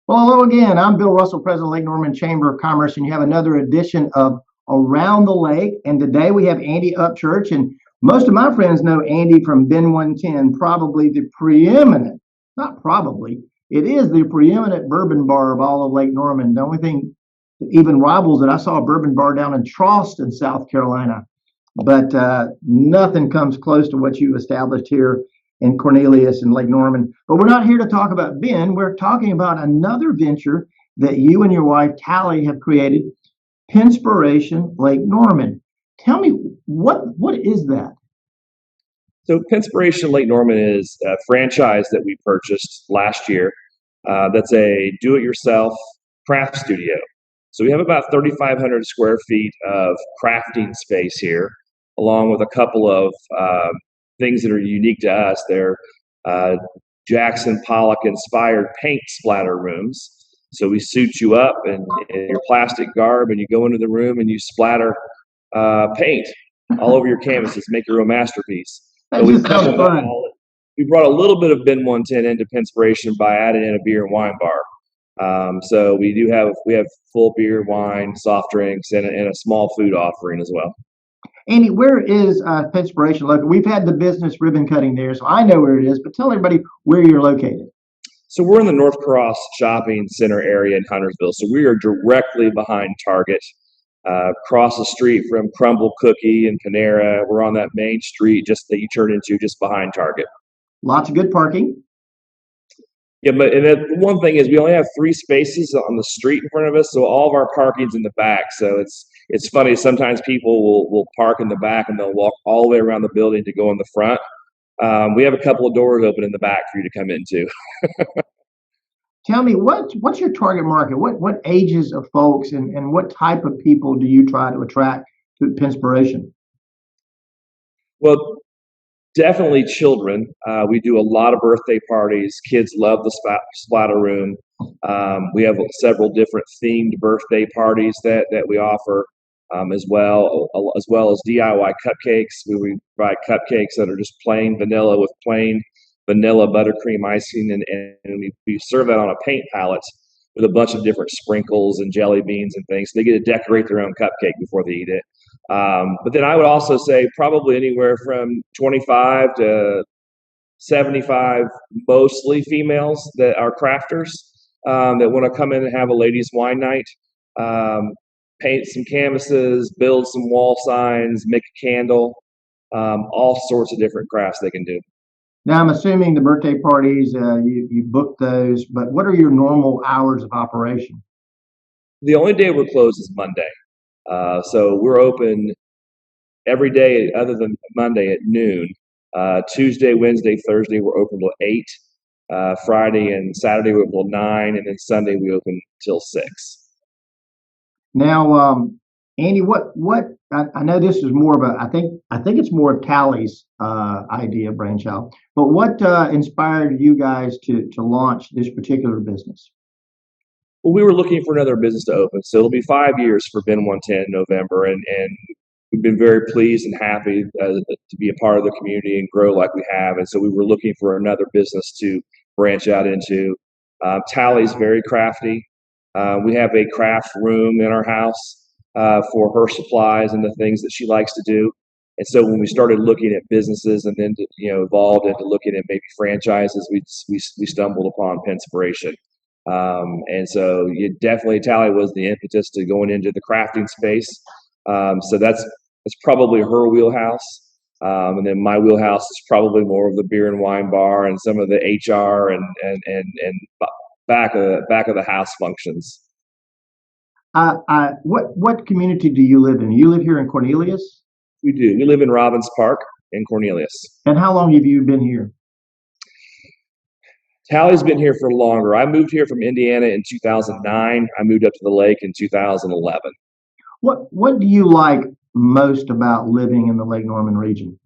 Well, hello again. I'm Bill Russell, President of Lake Norman Chamber of Commerce, and you have another edition of Around the Lake. And today we have Andy Upchurch, and most of my friends know Andy from Bin 110, probably the preeminent, not probably, it is the preeminent bourbon bar of all of Lake Norman. The only thing that even rivals it, I saw a bourbon bar down in Charleston, South Carolina, but nothing comes close to what you established here in Cornelius and Lake Norman. But we're not here to talk about Ben. We're talking about another venture that you and your wife, Callie, have created, Pinspiration Lake Norman. Tell me, what is that? So Pinspiration Lake Norman is a franchise that we purchased last year. That's a do-it-yourself craft studio. So we have about 3,500 square feet of crafting space here, along with a couple of things that are unique to us. They're Jackson Pollock inspired paint splatter rooms. So we suit you up in your plastic garb, and you go into the room and you splatter paint all over your canvases, make your own masterpiece. That just sounds fun. We brought a little bit of Bin 110 into Pinspiration by adding in a beer and wine bar. So we have full beer, wine, soft drinks, and a small food offering as well. Andy, where is Pinspiration located? We've had the business ribbon cutting there, so I know where it is, but tell everybody where you're located. So we're in the North Cross Shopping Center area in Huntersville. So we are directly behind Target, across the street from Crumble Cookie and Panera. We're on that main street just that you turn into just behind Target. Lots of good parking. Yeah, but the one thing is we only have 3 spaces on the street in front of us, so all of our parking's in the back. So it's funny. Sometimes people will park in the back and they'll walk all the way around the building to go in the front. We have a couple of doors open in the back for you to come into. Tell me, what's your target market? What ages of folks and what type of people do you try to attract to Pinspiration? Well, definitely children. We do a lot of birthday parties. Kids love the Splatter Room. We have several different themed birthday parties that we offer, as well as DIY cupcakes. We provide cupcakes that are just plain vanilla with plain vanilla buttercream icing, and we serve that on a paint palette with a bunch of different sprinkles and jelly beans and things. So they get to decorate their own cupcake before they eat it. But then I would also say probably anywhere from 25 to 75, mostly females that are crafters, that want to come in and have a ladies' wine night, paint some canvases, build some wall signs, make a candle, all sorts of different crafts they can do. Now, I'm assuming the birthday parties, you book those, but what are your normal hours of operation? The only day we're closed is Monday. So we're open every day other than Monday at noon. Tuesday, Wednesday, Thursday, we're open till 8. Friday and Saturday, we're open till 9. And then Sunday, we open till 6. Now, Andy, I know this is more of I think it's more of Callie's idea, brainchild, but what inspired you guys to launch this particular business? Well, we were looking for another business to open. So it'll be 5 years for Bin 110 in November. And we've been very pleased and happy to be a part of the community and grow like we have. And so we were looking for another business to branch out into. Tally's very crafty. We have a craft room in our house for her supplies and the things that she likes to do. And so when we started looking at businesses and then evolved into looking at maybe franchises, we stumbled upon Pinspiration. And so Tally was the impetus to going into the crafting space. So that's probably her wheelhouse. And then my wheelhouse is probably more of the beer and wine bar and some of the HR and back of the house functions. What community do you live in? You live here in Cornelius? We do. We live in Robbins Park in Cornelius. And how long have you been here? Tally's been here for longer. I moved here from Indiana in 2009. I moved up to the lake in 2011. What do you like most about living in the Lake Norman region?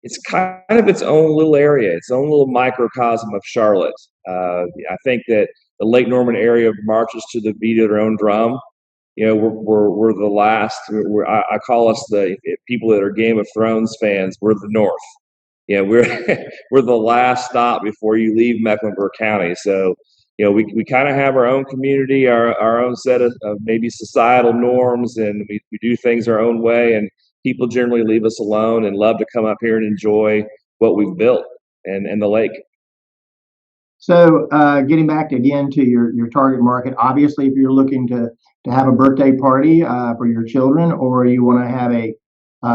It's kind of its own little area, its own little microcosm of Charlotte. I think that the Lake Norman area marches to the beat of their own drum. We're the last. I call us the people that are Game of Thrones fans. We're the North. we're we're the last stop before you leave Mecklenburg County. So, we kind of have our own community, our own set of maybe societal norms, and we do things our own way. And people generally leave us alone and love to come up here and enjoy what we've built and the lake. So, getting back again to your target market, obviously, if you're looking to have a birthday party for your children, or you want to have a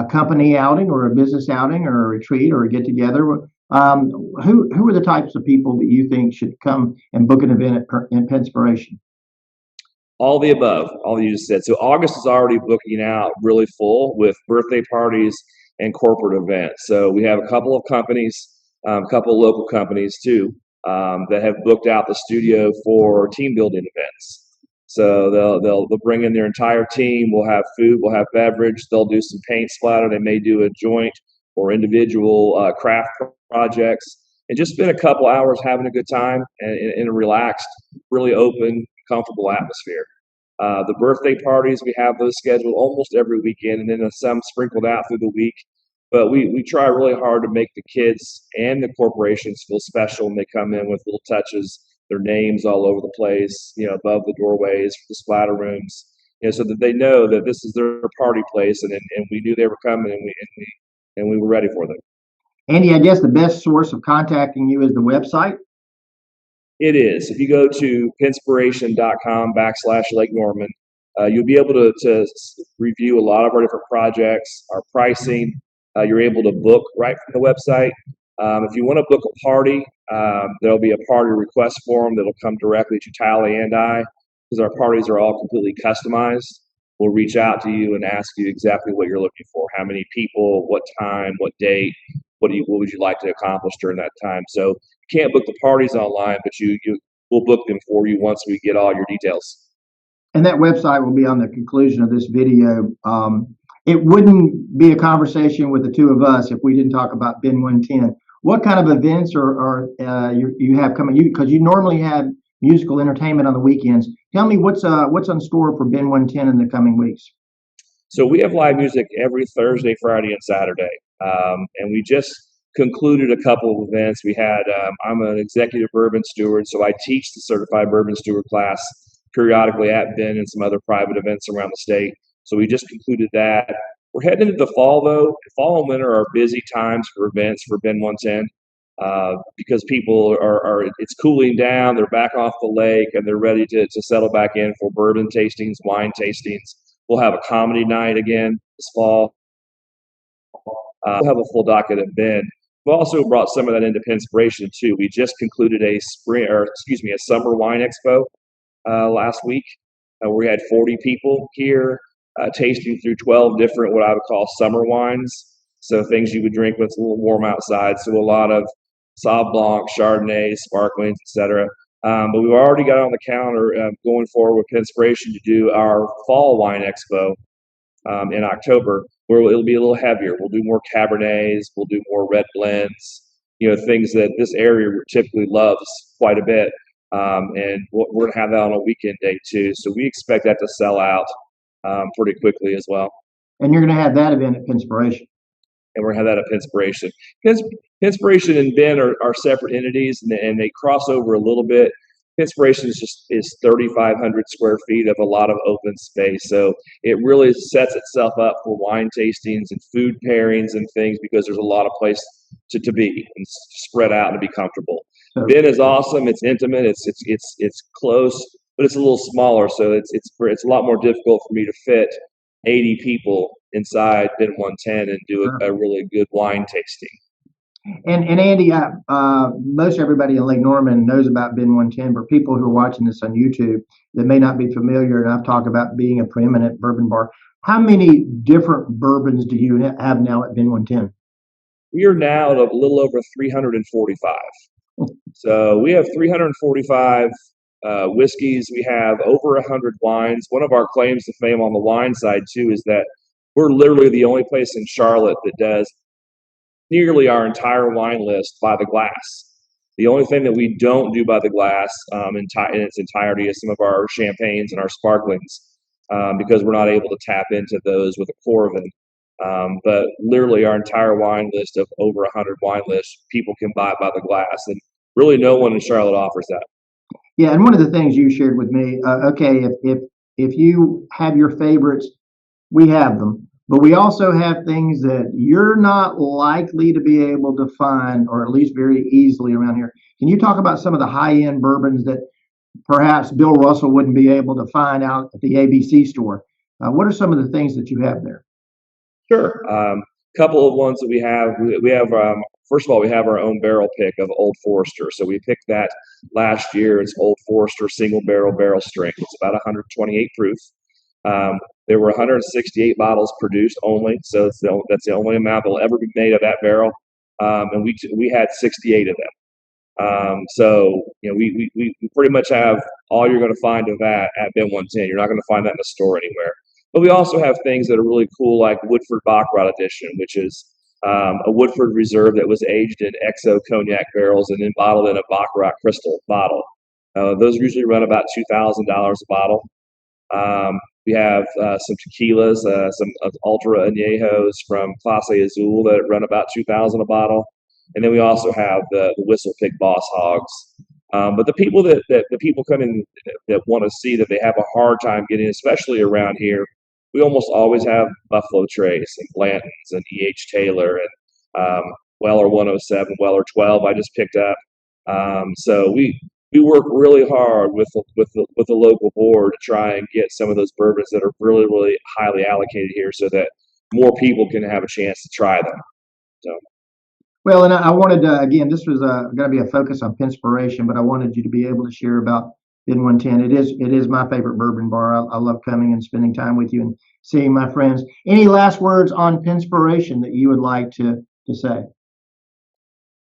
company outing or a business outing or a retreat or a get together, who are the types of people that you think should come and book an event in Pinspiration? All the above, all you just said. So August is already booking out really full with birthday parties and corporate events. So we have a couple of companies, a couple of local companies too, that have booked out the studio for team building events. So they'll bring in their entire team. We'll have food, we'll have beverage. They'll do some paint splatter. They may do a joint or individual craft projects, and just spend a couple hours having a good time in a relaxed, really open, comfortable atmosphere. The birthday parties, we have those scheduled almost every weekend, and then some sprinkled out through the week. But we try really hard to make the kids and the corporations feel special, and they come in with little touches, their names all over the place, above the doorways, the splatter rooms, so that they know that this is their party place, and we knew they were coming, and we were ready for them. Andy, I guess the best source of contacting you is the website. It is. If you go to pinspiration.com/Lake Norman, you'll be able to review a lot of our different projects, our pricing. You're able to book right from the website. If you want to book a party, there'll be a party request form that'll come directly to Tally and I, because our parties are all completely customized. We'll reach out to you and ask you exactly what you're looking for, how many people, what time, what date, what would you like to accomplish during that time. So you can't book the parties online, but we'll book them for you once we get all your details. And that website will be on the conclusion of this video. It wouldn't be a conversation with the two of us if we didn't talk about Ben 110. What kind of events are you have coming? Because you normally have musical entertainment on the weekends. Tell me what's on store for Ben 110 in the coming weeks. So we have live music every Thursday, Friday, and Saturday. And we just concluded a couple of events. We had, I'm an executive bourbon steward, so I teach the certified bourbon steward class periodically at Ben and some other private events around the state. So we just concluded that. We're heading into the fall, though. Fall and winter are busy times for events for Ben 110 because people it's cooling down, they're back off the lake, and they're ready to settle back in for bourbon tastings, wine tastings. We'll have a comedy night again this fall. We'll have a full docket at Ben. We've also brought some of that into Pinspiration too. We just concluded a summer wine expo last week. We had 40 people here tasting through 12 different what I would call summer wines. So things you would drink when it's a little warm outside. So a lot of Sauv Blanc, Chardonnay, sparklings, etc. But we've already got on the calendar going forward with Pinspiration to do our fall wine expo in October, where it'll be a little heavier. We'll do more Cabernets, we'll do more red blends, things that this area typically loves quite a bit. And we're going to have that on a weekend day too. So we expect that to sell out pretty quickly as well. And you're going to have that event at Pinspiration. And we're going to have that at Pinspiration. Pinspiration and Ben are separate entities, and they cross over a little bit. Pinspiration is 3,500 square feet of a lot of open space. So it really sets itself up for wine tastings and food pairings and things because there's a lot of place to be and spread out and be comfortable. Ben is awesome. It's intimate. It's close, but it's a little smaller. So it's a lot more difficult for me to fit 80 people inside Ben 110 and do a really good wine tasting. And Andy, most everybody in Lake Norman knows about Ben 110, but people who are watching this on YouTube that may not be familiar, and I've talked about being a preeminent bourbon bar, how many different bourbons do you have now at Ben 110? We are now at a little over 345. So we have 345 whiskeys. We have over 100 wines. One of our claims to fame on the wine side, too, is that we're literally the only place in Charlotte that does nearly our entire wine list by the glass. The only thing that we don't do by the glass in its entirety is some of our champagnes and our sparklings because we're not able to tap into those with a Corvin. But literally our entire wine list of over 100 wine lists, people can buy by the glass, and really no one in Charlotte offers that. Yeah, and one of the things you shared with me, okay, if you have your favorites, we have them, but we also have things that you're not likely to be able to find, or at least very easily around here. Can you talk about some of the high-end bourbons that perhaps Bill Russell wouldn't be able to find out at the ABC store? What are some of the things that you have there? Sure. Couple of ones that we have. We have first of all, we have our own barrel pick of Old Forester. So we picked that last year. It's Old Forester single barrel strength. It's about 128 proof. There were 168 bottles produced only, so that's the only amount that will ever be made of that barrel. And we had 68 of them. So you know we pretty much have all you're going to find of that at Bin 110. You're not going to find that in the store anywhere. But we also have things that are really cool, like Woodford Baccarat Edition, which is a Woodford Reserve that was aged in Expo cognac barrels and then bottled in a Baccarat crystal bottle. Those usually run about $2,000 a bottle. We have some tequilas, some Ultra Añejos from Clase Azul that run about $2,000 a bottle, and then we also have the Whistle Pig Boss Hogs. But the people that the people come in that want to see that they have a hard time getting, especially around here, we almost always have Buffalo Trace and Blanton's and E.H. Taylor and Weller 107, Weller 12. I just picked up. So we work really hard with the local board to try and get some of those bourbons that are really highly allocated here, so that more people can have a chance to try them. So. Well, and I wanted to, again, this was going to be a focus on Pinspiration, but I wanted you to be able to share about Bin 110. It is my favorite bourbon bar. I love coming and spending time with you and seeing my friends. Any last words on Pinspiration that you would like to say?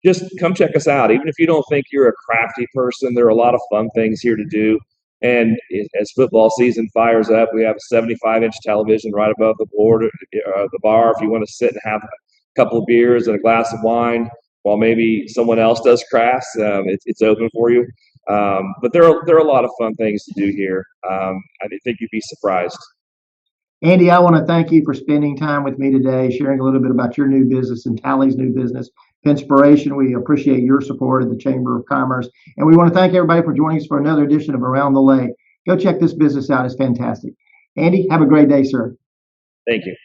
Just come check us out. Even if you don't think you're a crafty person, there are a lot of fun things here to do. And as football season fires up, we have a 75-inch television right above the bar. If you want to sit and have a couple of beers and a glass of wine while maybe someone else does crafts, it's open for you. But there are a lot of fun things to do here. I think you'd be surprised. Andy, I want to thank you for spending time with me today, sharing a little bit about your new business and Tally's new business, Pinspiration. We appreciate your support of the Chamber of Commerce. And we want to thank everybody for joining us for another edition of Around the Lake. Go check this business out. It's fantastic. Andy, have a great day, sir. Thank you.